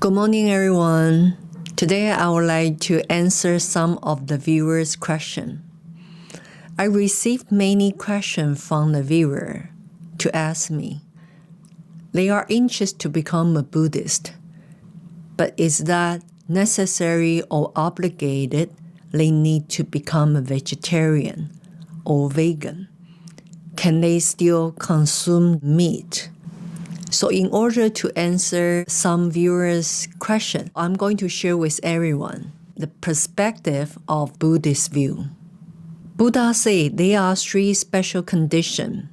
Good morning, everyone. Today, I would like to answer some of the viewers' questions. I received many questions from the viewer to ask me. They are interested to become a Buddhist, but is that necessary or obligated? They need to become a vegetarian or vegan. Can they still consume meat? So in order to answer some viewers' question, I'm going to share with everyone the perspective of Buddhist view. Buddha said there are three special conditions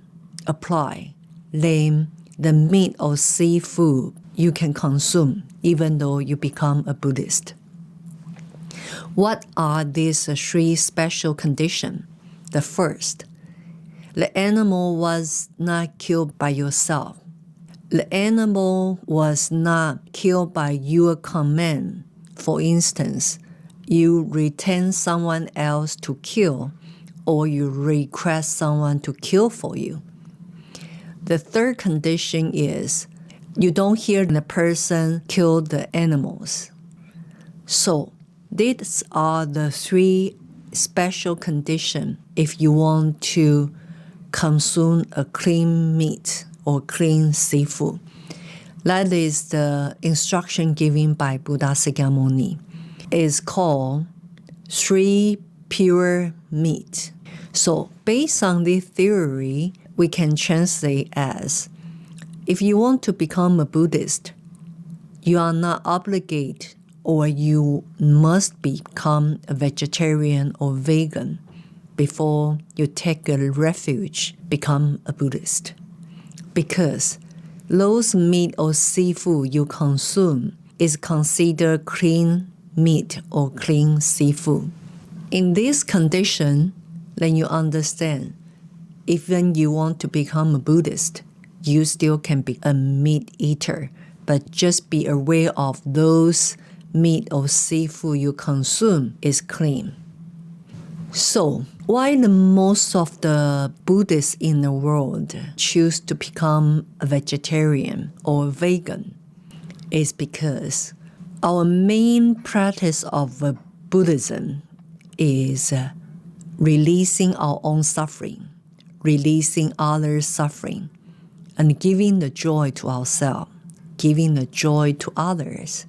apply. Then the meat or seafood you can consume even though you become a Buddhist. What are these three special conditions? The first, the animal was not killed by yourself. The animal was not killed by your command. For instance, you retain someone else to kill, or you request someone to kill for you. The third condition is you don't hear the person kill the animals. So these are the three special conditions if you want to consume a clean meat or clean seafood. That is the instruction given by Buddha Sakyamuni. It's called three pure meat. So based on this theory, we can translate as, if you want to become a Buddhist, you are not obligated or you must become a vegetarian or vegan before you take a refuge, become a Buddhist. Because those meat or seafood you consume is considered clean meat or clean seafood. In this condition, then you understand, even you want to become a Buddhist, you still can be a meat eater, but just be aware of those meat or seafood you consume is clean. So, why the most of the Buddhists in the world choose to become a vegetarian or vegan is because our main practice of Buddhism is releasing our own suffering, releasing others' suffering, and giving the joy to ourselves, giving the joy to others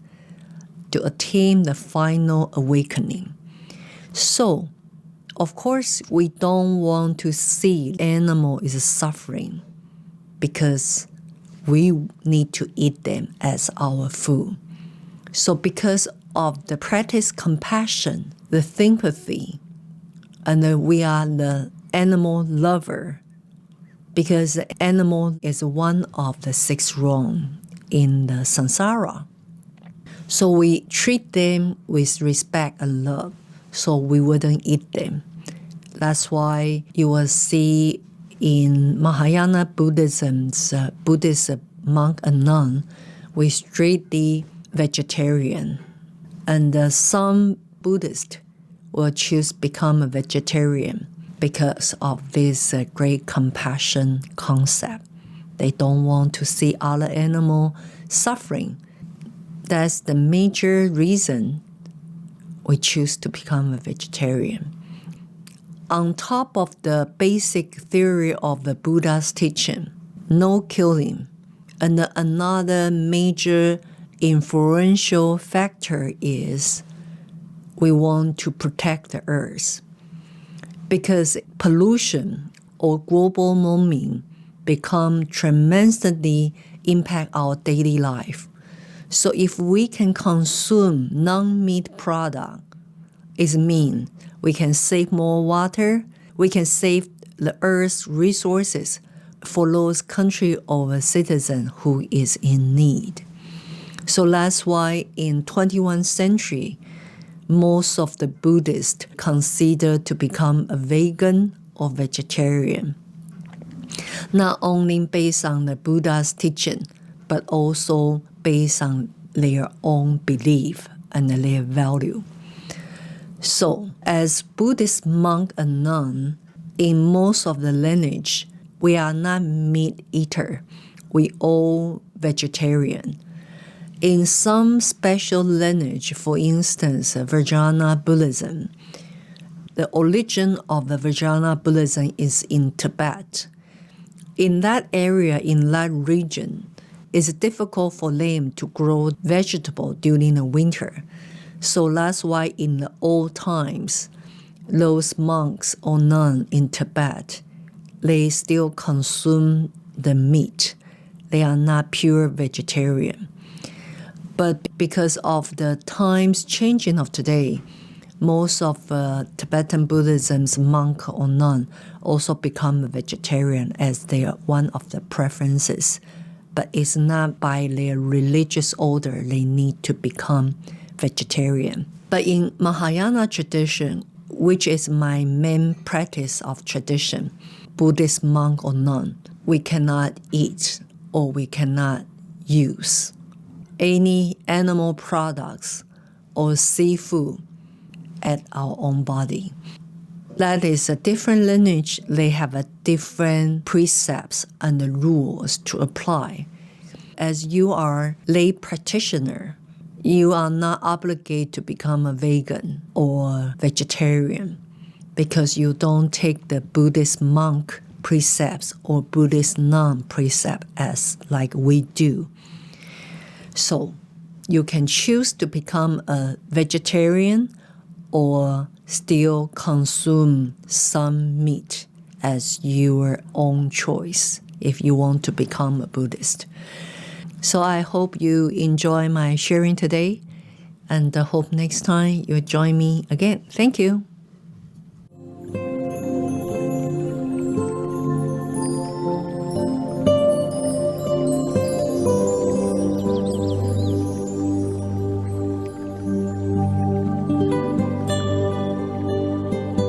to attain the final awakening. So, of course, we don't want to see animal is suffering because we need to eat them as our food. So because of the practice compassion, the sympathy, and we are the animal lover, because the animal is one of the 6 wrongs in the samsara. So we treat them with respect and love, so we wouldn't eat them. That's why you will see in Mahayana Buddhism's Buddhist monk and nun, we strictly vegetarian. And some Buddhists will choose become a vegetarian because of this great compassion concept. They don't want to see other animals suffering. That's the major reason we choose to become a vegetarian. On top of the basic theory of the Buddha's teaching, no killing, and another major influential factor is we want to protect the earth. Because pollution or global warming become tremendously impact our daily life. So if we can consume non-meat product, it means we can save more water, we can save the earth's resources for those country or citizens who is in need. So that's why in 21st century, most of the Buddhists consider to become a vegan or vegetarian. Not only based on the Buddha's teaching, but also based on their own belief and their value. So, as Buddhist monk and nun, in most of the lineage, we are not meat eater. We all vegetarian. In some special lineage, for instance, Prajna Buddhism, the origin of the Prajna Buddhism is in Tibet. In that area, in that region, it's difficult for them to grow vegetable during the winter. So that's why in the old times, those monks or nuns in Tibet, they still consume the meat. They are not pure vegetarian. But because of the times changing of today, most of Tibetan Buddhism's monk or nun also become a vegetarian as they are one of the preferences. But it's not by their religious order they need to become vegetarian. But in Mahayana tradition, which is my main practice of tradition, Buddhist monk or nun, we cannot eat or we cannot use any animal products or seafood at our own body. That is a different lineage. They have a different precepts and the rules to apply. As you are lay practitioner, you are not obligated to become a vegan or vegetarian because you don't take the Buddhist monk precepts or Buddhist nun precept as like we do. So you can choose to become a vegetarian or still consume some meat as your own choice if you want to become a Buddhist. So I hope you enjoy my sharing today and I hope next time you'll join me again. Thank you.